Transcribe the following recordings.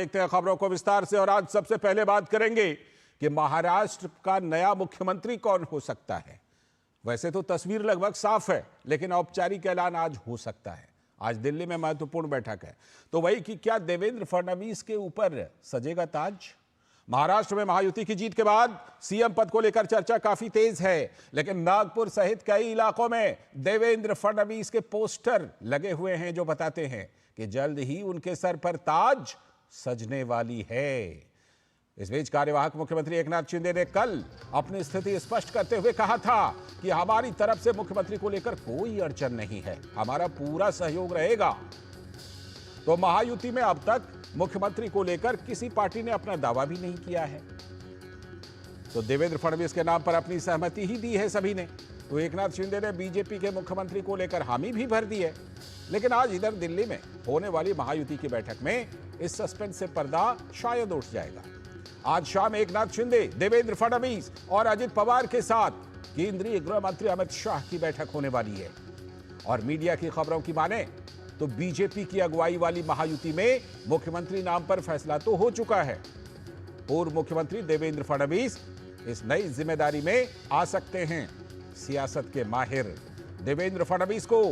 देखते हैं खबरों को विस्तार से। और आज सबसे पहले बात करेंगे कि महाराष्ट्र का नया मुख्यमंत्री कौन हो सकता है। वैसे तो तस्वीर लगभग साफ है, लेकिन औपचारिक ऐलान आज हो सकता है। आज दिल्ली में महत्वपूर्ण बैठक है, तो वही कि क्या देवेंद्र फडणवीस के ऊपर सजेगा ताज। महाराष्ट्र में महायुति की जीत के बाद सीएम पद को लेकर चर्चा काफी तेज है, लेकिन नागपुर सहित कई इलाकों में देवेंद्र फडणवीस के पोस्टर लगे हुए हैं जो बताते हैं कि जल्द ही उनके सर पर ताज सजने वाली है। इस बीच कार्यवाहक मुख्यमंत्री एकनाथ शिंदे ने कल अपनी स्थिति स्पष्ट करते हुए कहा था कि हमारी तरफ से मुख्यमंत्री को लेकर कोई अड़चन नहीं है, हमारा पूरा सहयोग रहेगा। तो महायुति में अब तक मुख्यमंत्री को लेकर किसी पार्टी ने अपना दावा भी नहीं किया है, तो देवेंद्र फडणवीस के नाम पर अपनी सहमति ही दी है सभी ने। तो एकनाथ शिंदे ने बीजेपी के मुख्यमंत्री को लेकर हामी भी भर दी है। लेकिन आज इधर दिल्ली में होने वाली महायुति की बैठक में इस सस्पेंस से पर्दा शायद उठ जाएगा। आज शाम एकनाथ शिंदे, देवेंद्र फडणवीस और अजित पवार के साथ केंद्रीय गृह मंत्री अमित शाह की बैठक होने वाली है। और मीडिया की खबरों की माने तो बीजेपी की अगुवाई वाली महायुति में मुख्यमंत्री नाम पर फैसला तो हो चुका है। पूर्व मुख्यमंत्री देवेंद्र फडणवीस इस नई जिम्मेदारी में आ सकते हैं। सियासत के माहिर देवेंद्र फडणवीस को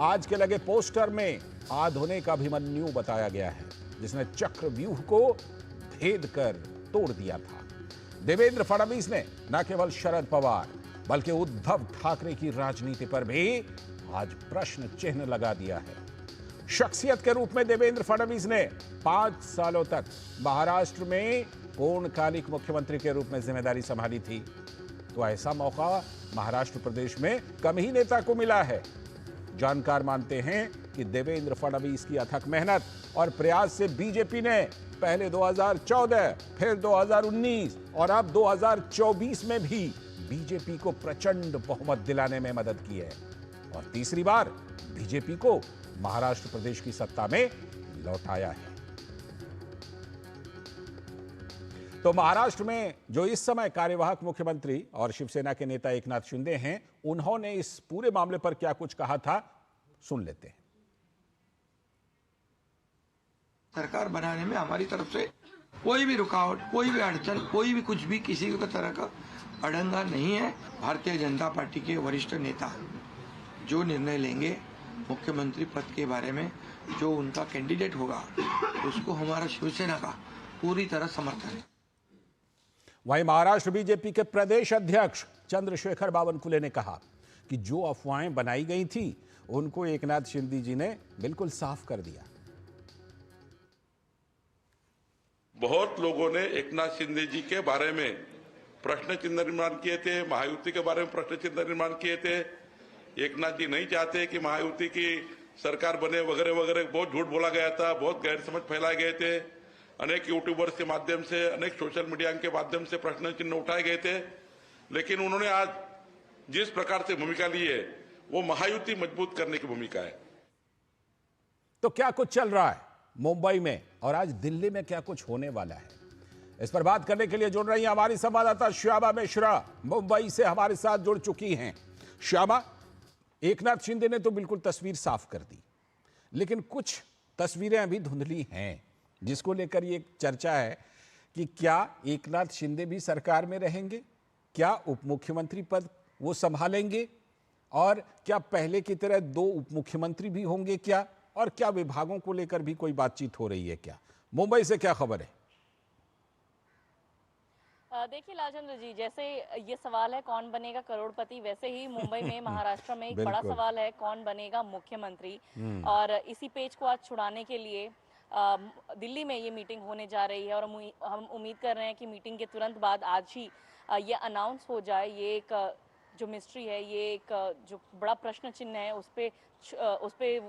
आज के लगे पोस्टर में आधुनिक अभिमन्यु बताया गया है, जिसने चक्रव्यूह को भेद कर तोड़ दिया था। देवेंद्र फडणवीस ने न केवल शरद पवार बल्कि उद्धव ठाकरे की राजनीति पर भी आज प्रश्न चिन्ह लगा दिया है। शख्सियत के रूप में देवेंद्र फडणवीस ने 5 सालों तक महाराष्ट्र में पूर्णकालिक मुख्यमंत्री के रूप में जिम्मेदारी संभाली थी, तो ऐसा मौका महाराष्ट्र प्रदेश में कम ही नेता को मिला है। जानकार मानते हैं कि देवेंद्र फडणवीस की अथक मेहनत और प्रयास से बीजेपी ने पहले 2014, फिर 2019 और अब 2024 में भी बीजेपी को प्रचंड बहुमत दिलाने में मदद की है और तीसरी बार बीजेपी को महाराष्ट्र प्रदेश की सत्ता में लौटाया है। तो महाराष्ट्र में जो इस समय कार्यवाहक मुख्यमंत्री और शिवसेना के नेता एकनाथ शिंदे हैं, उन्होंने इस पूरे मामले पर क्या कुछ कहा था, सुन लेते हैं। सरकार बनाने में हमारी तरफ से कोई भी रुकावट, कोई भी अड़चन, कोई भी कुछ भी किसी भी तरह का अड़ंगा नहीं है। भारतीय जनता पार्टी के वरिष्ठ नेता जो निर्णय लेंगे मुख्यमंत्री पद के बारे में, जो उनका कैंडिडेट होगा, उसको हमारा शिवसेना का पूरी तरह समर्थन है। वहीं महाराष्ट्र बीजेपी के प्रदेश अध्यक्ष चंद्रशेखर बावनकुले ने कहा कि जो अफवाहें बनाई गई थी उनको एकनाथ शिंदे जी ने बिल्कुल साफ कर दिया। बहुत लोगों ने एकनाथ शिंदे जी के बारे में प्रश्न चिन्ह निर्माण किए थे, महायुति के बारे में प्रश्न चिन्ह निर्माण किए थे। एकनाथ जी नहीं चाहते कि महायुति की सरकार बने वगैरह वगैरह, बहुत झूठ बोला गया था, बहुत गैर समझ फैलाए गए थे। अनेक यूट्यूबर्स के माध्यम से, अनेक सोशल मीडिया के माध्यम से प्रश्न चिन्ह उठाए गए थे। लेकिन उन्होंने आज जिस प्रकार से भूमिका ली है वो महायुति मजबूत करने की भूमिका है। तो क्या कुछ चल रहा है मुंबई में और आज दिल्ली में क्या कुछ होने वाला है, इस पर बात करने के लिए जुड़ रही हैं हमारी संवाददाता श्यामा मिश्रा, मुंबई से हमारे साथ जुड़ चुकी हैं। श्यामा, एकनाथ शिंदे ने तो बिल्कुल तस्वीर साफ कर दी, लेकिन कुछ तस्वीरें अभी धुंधली हैं, जिसको लेकर ये चर्चा है कि क्या एकनाथ शिंदे भी सरकार में रहेंगे, क्या उप मुख्यमंत्री पद वो संभालेंगे, और क्या पहले की तरह 2 उप मुख्यमंत्री भी होंगे क्या, और क्या विभागों को लेकर भी कोई बातचीत हो रही है क्या। मुंबई से क्या खबर है? देखिए लालचंद्र जी, जैसे ये सवाल है कौन बनेगा करोड़पति, वैसे ही मुंबई में महाराष्ट्र में एक बड़ा सवाल है कौन बनेगा मुख्यमंत्री। और इसी पेच को आज छुड़ाने के लिए दिल्ली में ये मीटिंग होने जा रही है और हम उम्मीद कर रहे हैं कि मीटिंग के तुरंत बाद आज ही ये अनाउंस हो जाए। ये एक जो मिस्ट्री है, ये एक जो बड़ा प्रश्न चिन्ह है, उस पे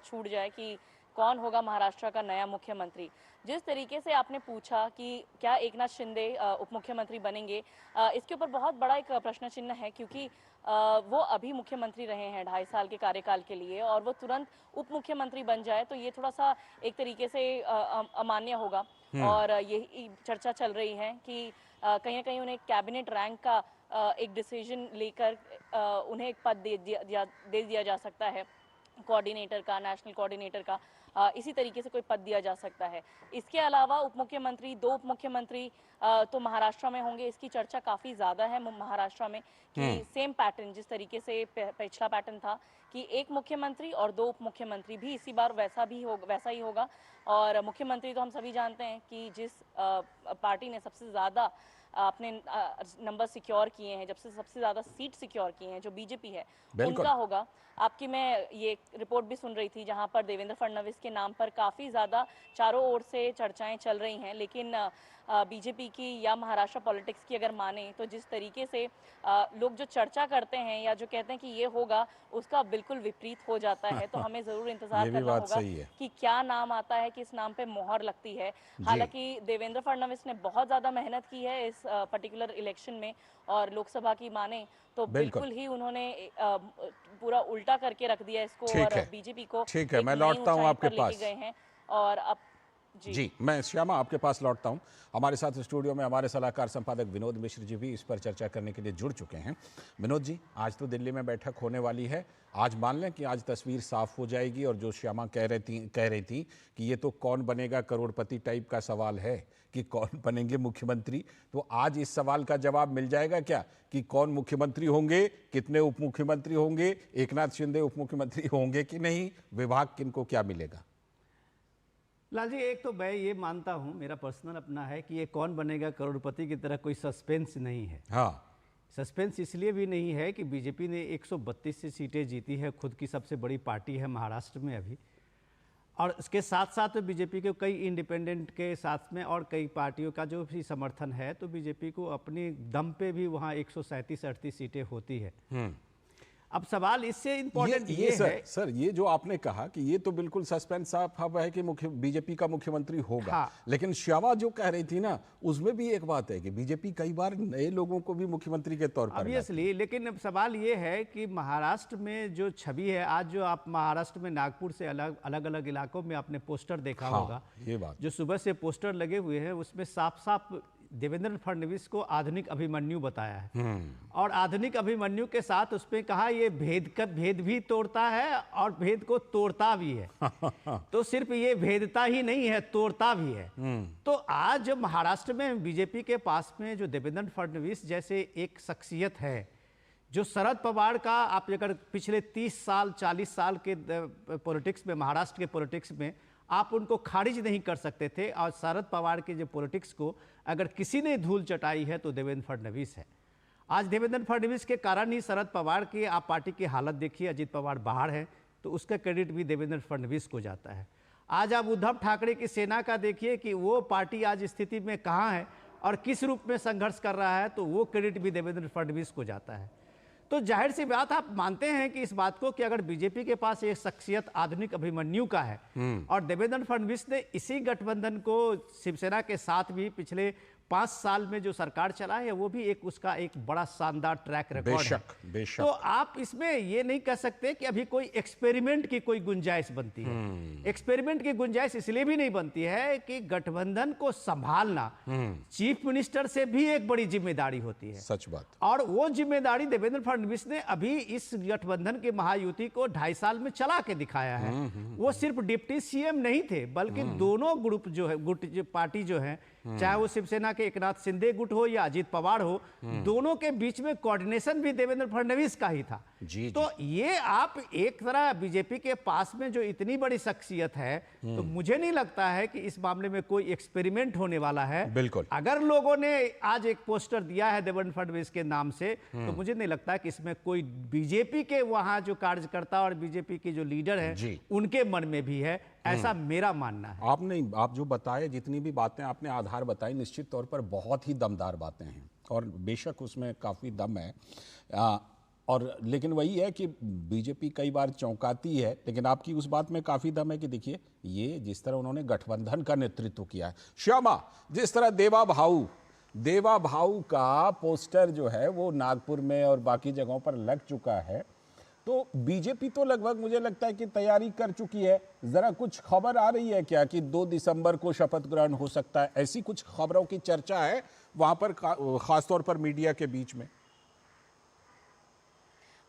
छूट जाए कि कौन होगा महाराष्ट्र का नया मुख्यमंत्री। जिस तरीके से आपने पूछा कि क्या एकनाथ शिंदे उप मुख्यमंत्री बनेंगे, इसके ऊपर बहुत बड़ा एक प्रश्न चिन्ह है, क्योंकि वो अभी मुख्यमंत्री रहे हैं 2.5 साल के कार्यकाल के लिए, और वो तुरंत उप मुख्यमंत्री बन जाए तो ये थोड़ा सा एक तरीके से अमान्य होगा। और यही चर्चा चल रही है कि कहीं ना कहीं उन्हें कैबिनेट रैंक का एक डिसीजन लेकर उन्हें एक पद दे दिया जा सकता है कोऑर्डिनेटर का, नेशनल कोऑर्डिनेटर का। इसी तरीके से कोई पद दिया जा सकता है। इसके अलावा उप मुख्यमंत्री, 2 उप मुख्यमंत्री तो महाराष्ट्र में होंगे, इसकी चर्चा काफ़ी ज़्यादा है महाराष्ट्र में कि सेम पैटर्न, जिस तरीके से पिछला पैटर्न था कि 1 मुख्यमंत्री और 2 उप मुख्यमंत्री, भी इसी बार वैसा ही होगा। और मुख्यमंत्री तो हम सभी जानते हैं कि जिस पार्टी ने सबसे ज़्यादा अपने नंबर सिक्योर किए हैं, जब से सबसे ज़्यादा सीट सिक्योर किए हैं, जो बीजेपी है, उनका होगा। आपकी मैं ये रिपोर्ट भी सुन रही थी जहां पर देवेंद्र फडणवीस के नाम पर काफ़ी ज़्यादा चारों ओर से चर्चाएं चल रही हैं, लेकिन बीजेपी की या महाराष्ट्र पॉलिटिक्स की अगर माने तो जिस तरीके से लोग जो चर्चा करते हैं या जो कहते हैं कि ये होगा, उसका बिल्कुल विपरीत हो जाता है। तो हमें ज़रूर इंतजार करना होगा कि क्या नाम आता है, किस नाम पे मोहर लगती है। हालांकि देवेंद्र फडणवीस ने बहुत ज़्यादा मेहनत की है इस पर्टिकुलर इलेक्शन में, और लोकसभा की माने तो बिल्कुल ही उन्होंने पूरा उल्टा करके रख दिया इसको, और बीजेपी को ठीक है, मैं लौटता हूँ आपके पास। गए हैं। और अब जी, मैं श्यामा आपके पास लौटता हूं। हमारे साथ स्टूडियो में हमारे सलाहकार संपादक विनोद मिश्र जी भी इस पर चर्चा करने के लिए जुड़ चुके हैं। विनोद जी, आज तो दिल्ली में बैठक होने वाली है, आज मान लें कि आज तस्वीर साफ हो जाएगी, और जो श्यामा कह रही थी कि ये तो कौन बनेगा करोड़पति टाइप का सवाल है कि कौन बनेंगे मुख्यमंत्री, तो आज इस सवाल का जवाब मिल जाएगा क्या कि कौन मुख्यमंत्री होंगे, कितने उप मुख्यमंत्री होंगे, एकनाथ शिंदे उप मुख्यमंत्री होंगे कि नहीं, विभाग किनको क्या मिलेगा? लाल जी, एक तो मैं ये मानता हूँ, मेरा पर्सनल अपना है कि ये कौन बनेगा करोड़पति की तरह कोई सस्पेंस नहीं है। हाँ, सस्पेंस इसलिए भी नहीं है कि बीजेपी ने 132 सीटें जीती है, खुद की सबसे बड़ी पार्टी है महाराष्ट्र में अभी, और इसके साथ साथ बीजेपी के कई इंडिपेंडेंट के साथ में और कई पार्टियों का जो भी समर्थन है, तो बीजेपी को अपनी दम पे भी वहाँ 137-38 सीटें होती है। अब सवाल इससे इम्पोर्टेंट ये है सर, ये जो आपने कहा कि ये तो बिल्कुल सस्पेंस साफ है कि बीजेपी का मुख्यमंत्री होगा। हाँ। लेकिन श्यामा जो कह रही थी ना, उसमें भी एक बात है कि बीजेपी कई बार नए लोगों को भी मुख्यमंत्री के तौर पर ऑब्वियसली, लेकिन अब सवाल ये है कि महाराष्ट्र में जो छवि है, आज जो आप महाराष्ट्र में नागपुर से अलग अलग इलाकों में आपने पोस्टर देखा होगा, ये बात जो सुबह से पोस्टर लगे हुए हैं, उसमें साफ साफ देवेंद्र फडणवीस को आधुनिक अभिमन्यु बताया है, और आधुनिक अभिमन्यु के साथ उसमें कहा ये भेद भी तोड़ता है और भेद को तोड़ता भी है। तो सिर्फ ये भेदता ही नहीं है, तोड़ता भी है। तो आज महाराष्ट्र में बीजेपी के पास में जो देवेंद्र फडणवीस जैसे एक शख्सियत है, जो शरद पवार का, आप अगर पिछले 30 साल 40 साल के पॉलिटिक्स में, महाराष्ट्र के पॉलिटिक्स में आप उनको खारिज नहीं कर सकते थे, और शरद पवार के जो पॉलिटिक्स को अगर किसी ने धूल चटाई है तो देवेंद्र फडणवीस है। आज देवेंद्र फडणवीस के कारण ही शरद पवार की आप पार्टी की हालत देखिए, अजित पवार बाहर है, तो उसका क्रेडिट भी देवेंद्र फडणवीस को जाता है। आज आप उद्धव ठाकरे की सेना का देखिए कि वो पार्टी आज स्थिति में कहाँ है और किस रूप में संघर्ष कर रहा है, तो वो क्रेडिट भी देवेंद्र फडणवीस को जाता है। तो जाहिर सी बात, आप मानते हैं कि इस बात को कि अगर बीजेपी के पास एक शख्सियत आधुनिक अभिमन्यु का है, और देवेंद्र फडणवीस ने इसी गठबंधन को शिवसेना के साथ भी पिछले 5 साल में जो सरकार चला है, वो भी एक उसका एक बड़ा शानदार ट्रैक रिकॉर्ड है। बेशक। तो आप इसमें ये नहीं कह सकते कि अभी कोई एक्सपेरिमेंट की कोई गुंजाइश बनती है। एक्सपेरिमेंट की गुंजाइश इसलिए भी नहीं बनती है कि गठबंधन को संभालना चीफ मिनिस्टर से भी एक बड़ी जिम्मेदारी होती है। सच बात। और वो जिम्मेदारी देवेंद्र फडणवीस ने अभी इस गठबंधन की महायुति को 2.5 साल में चला के दिखाया है। वो सिर्फ डिप्टी सीएम नहीं थे, बल्कि दोनों ग्रुप जो है, गुट जो पार्टी जो है, चाहे वो शिवसेना के एकनाथ शिंदे गुट हो या अजित पवार हो, दोनों के बीच में कोऑर्डिनेशन भी देवेंद्र फडणवीस का ही था। तो ये आप एक तरह बीजेपी के पास में जो इतनी बड़ी शख्सियत है, तो मुझे नहीं लगता है कि इस मामले में कोई एक्सपेरिमेंट होने वाला है। बिल्कुल। अगर लोगों ने आज एक पोस्टर दिया है देवेंद्र फडणवीस के नाम से, तो मुझे नहीं लगता कि इसमें कोई बीजेपी के वहां जो कार्यकर्ता और बीजेपी के जो लीडर है उनके मन में भी है, ऐसा मेरा मानना है। आप जो बताए, जितनी भी बातें आपने आधार बताई, निश्चित तौर पर बहुत ही दमदार बातें हैं, और बेशक उसमें काफ़ी दम है। और लेकिन वही है कि बीजेपी कई बार चौंकाती है, लेकिन आपकी उस बात में काफ़ी दम है कि देखिए ये जिस तरह उन्होंने गठबंधन का नेतृत्व किया है। श्यामा, जिस तरह देवा भाऊ का पोस्टर जो है वो नागपुर में और बाकी जगहों पर लग चुका है, तो बीजेपी तो लगभग मुझे लगता है कि तैयारी कर चुकी है। जरा कुछ खबर आ रही है क्या कि 2 दिसंबर को शपथ ग्रहण हो सकता है? ऐसी कुछ खबरों की चर्चा है वहां पर, खासतौर पर मीडिया के बीच में।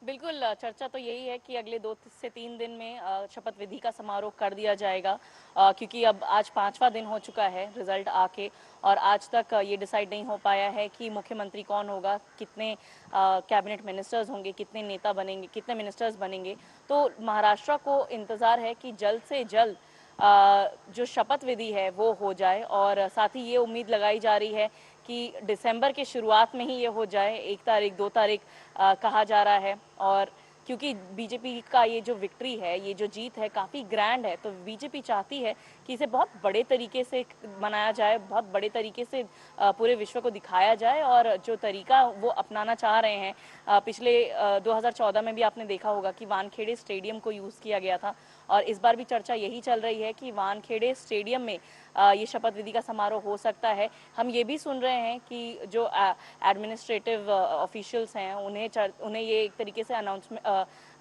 बिल्कुल चर्चा तो यही है कि अगले 2 से 3 दिन में शपथ विधि का समारोह कर दिया जाएगा, क्योंकि अब आज 5वां दिन हो चुका है रिजल्ट आके, और आज तक ये डिसाइड नहीं हो पाया है कि मुख्यमंत्री कौन होगा, कितने कैबिनेट मिनिस्टर्स होंगे, कितने नेता बनेंगे, कितने मिनिस्टर्स बनेंगे। तो महाराष्ट्र को इंतज़ार है कि जल्द से जल्द जो शपथ विधि है वो हो जाए, और साथ ही ये उम्मीद लगाई जा रही है कि दिसंबर के शुरुआत में ही ये हो जाए, 1 तारीख 2 तारीख कहा जा रहा है। और क्योंकि बीजेपी का ये जो विक्ट्री है, ये जो जीत है काफ़ी ग्रैंड है, तो बीजेपी चाहती है कि इसे बहुत बड़े तरीके से मनाया जाए, बहुत बड़े तरीके से पूरे विश्व को दिखाया जाए। और जो तरीका वो अपनाना चाह रहे हैं, पिछले 2014 में भी आपने देखा होगा कि वानखेड़े स्टेडियम को यूज़ किया गया था, और इस बार भी चर्चा यही चल रही है कि वानखेड़े स्टेडियम में ये शपथ विधि का समारोह हो सकता है। हम ये भी सुन रहे हैं कि जो एडमिनिस्ट्रेटिव ऑफिशियल्स हैं उन्हें ये एक तरीके से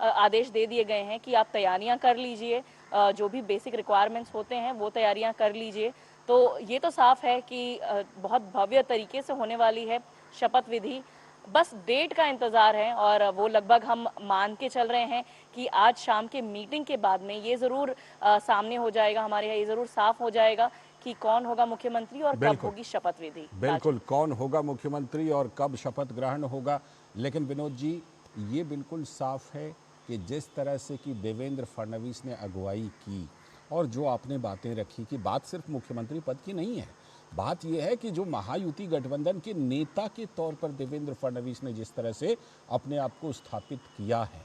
आदेश दे दिए गए हैं कि आप तैयारियां कर लीजिए, जो भी बेसिक रिक्वायरमेंट्स होते हैं वो तैयारियां कर लीजिए। तो ये तो साफ है कि बहुत भव्य तरीके से होने वाली है शपथ विधि, बस डेट का इंतज़ार है, और वो लगभग हम मान के चल रहे हैं कि आज शाम के मीटिंग के बाद में ये ज़रूर सामने हो जाएगा, हमारे यहाँ ये ज़रूर साफ हो जाएगा कि कौन होगा मुख्यमंत्री और कब होगी शपथ विधि। बिल्कुल, कौन होगा मुख्यमंत्री और कब शपथ ग्रहण होगा। लेकिन विनोद जी, ये बिल्कुल साफ है कि जिस तरह से कि देवेंद्र फडणवीस ने अगुवाई की, और जो आपने बातें रखी कि बात सिर्फ मुख्यमंत्री पद की नहीं है, बात यह है कि जो महायुति गठबंधन के नेता के तौर पर देवेंद्र फडणवीस ने जिस तरह से अपने आप को स्थापित किया है,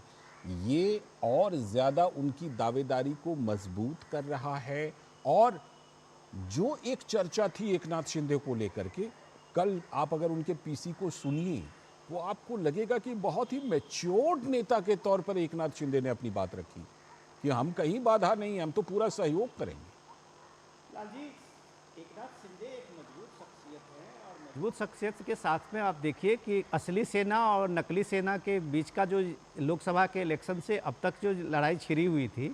ये और ज़्यादा उनकी दावेदारी को मजबूत कर रहा है। और जो एक चर्चा थी एकनाथ शिंदे को लेकर के, कल आप अगर उनके पीसी को सुनिए वो आपको लगेगा कि बहुत ही मैच्योर्ड नेता के तौर पर एकनाथ शिंदे ने अपनी बात रखी कि हम कहीं बाधा नहीं, हम तो पूरा सहयोग करेंगे। लाल जी, एकनाथ शिंदे एक मजबूत शख्सियत है, और मजबूत शख्सियत के साथ में आप देखिए कि असली सेना और नकली सेना के बीच का जो लोकसभा के इलेक्शन से अब तक जो लड़ाई छिड़ी हुई थी,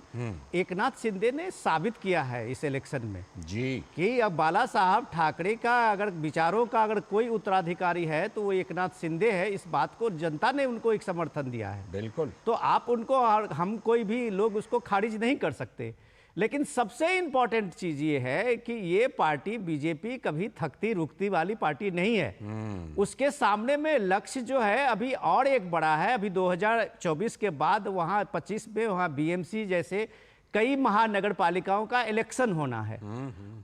एकनाथ शिंदे ने साबित किया है इस इलेक्शन में जी कि अब बाला साहब ठाकरे का अगर विचारों का अगर कोई उत्तराधिकारी है तो वो एकनाथ शिंदे है। इस बात को जनता ने उनको एक समर्थन दिया है। बिल्कुल, तो आप उनको, हम कोई भी लोग उसको खारिज नहीं कर सकते। लेकिन सबसे इंपॉर्टेंट चीज ये है कि ये पार्टी बीजेपी कभी थकती रुकती वाली पार्टी नहीं है। उसके सामने में लक्ष्य जो है अभी और एक बड़ा है। अभी 2024 के बाद वहाँ 25 में वहाँ बीएमसी जैसे कई महानगर पालिकाओं का इलेक्शन होना है।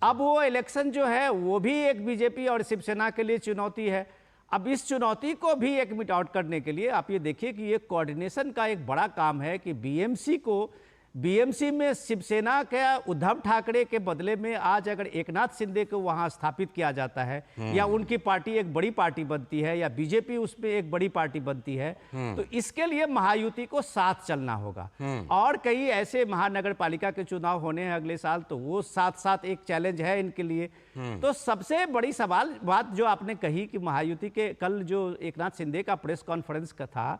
अब वो इलेक्शन जो है वो भी एक बीजेपी और शिवसेना के लिए चुनौती है। अब इस चुनौती को भी एक मिट आउट करने के लिए आप ये देखिए कि ये कोऑर्डिनेशन का एक बड़ा काम है कि बीएमसी में शिवसेना के उद्धव ठाकरे के बदले में आज अगर एकनाथ शिंदे को वहां स्थापित किया जाता है, या उनकी पार्टी एक बड़ी पार्टी बनती है, या बीजेपी उसमें एक बड़ी पार्टी बनती है, तो इसके लिए महायुति को साथ चलना होगा। और कई ऐसे महानगर पालिका के चुनाव होने हैं अगले साल, तो वो साथ साथ एक चैलेंज है इनके लिए। तो सबसे बड़ी सवाल बात जो आपने कही कि महायुति के कल जो एकनाथ शिंदे का प्रेस कॉन्फ्रेंस का था,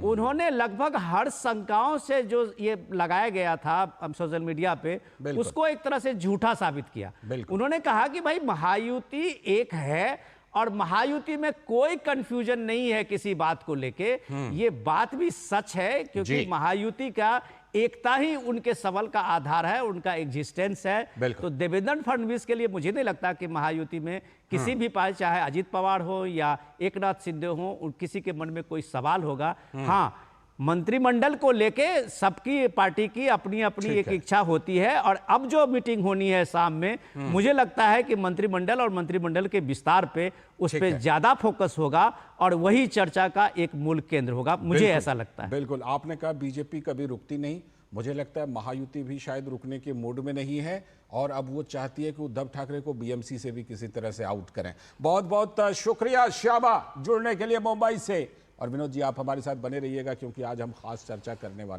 उन्होंने लगभग हर शंकाओं से जो ये लगाया गया था सोशल मीडिया पे, उसको एक तरह से झूठा साबित किया। उन्होंने कहा कि भाई महायुति एक है और महायुति में कोई कंफ्यूजन नहीं है किसी बात को लेके। ये बात भी सच है, क्योंकि महायुति का एकता ही उनके सबल का आधार है, उनका एग्जिस्टेंस है। तो देवेंद्र फडणवीस के लिए मुझे नहीं लगता कि महायुति में किसी भी पार्टी, चाहे अजित पवार हो या एकनाथ शिंदे हो, किसी के मन में कोई सवाल होगा। हाँ, मंत्रिमंडल को लेके सबकी पार्टी की अपनी अपनी एक इच्छा होती है, और अब जो मीटिंग होनी है शाम में, मुझे लगता है कि मंत्रिमंडल और मंत्रिमंडल के विस्तार पे उस पे ज्यादा फोकस होगा, और वही चर्चा का एक मूल केंद्र होगा, मुझे ऐसा लगता है। बिल्कुल, आपने कहा बीजेपी कभी रुकती नहीं, मुझे लगता है महायुति भी शायद रुकने के मूड में नहीं है, और अब वो चाहती है कि उद्धव ठाकरे को बीएमसी से भी किसी तरह से आउट करें। बहुत बहुत शुक्रिया श्यामा जुड़ने के लिए मुंबई से। और विनोद जी, आप हमारे साथ बने रहिएगा, क्योंकि आज हम खास चर्चा करने वाले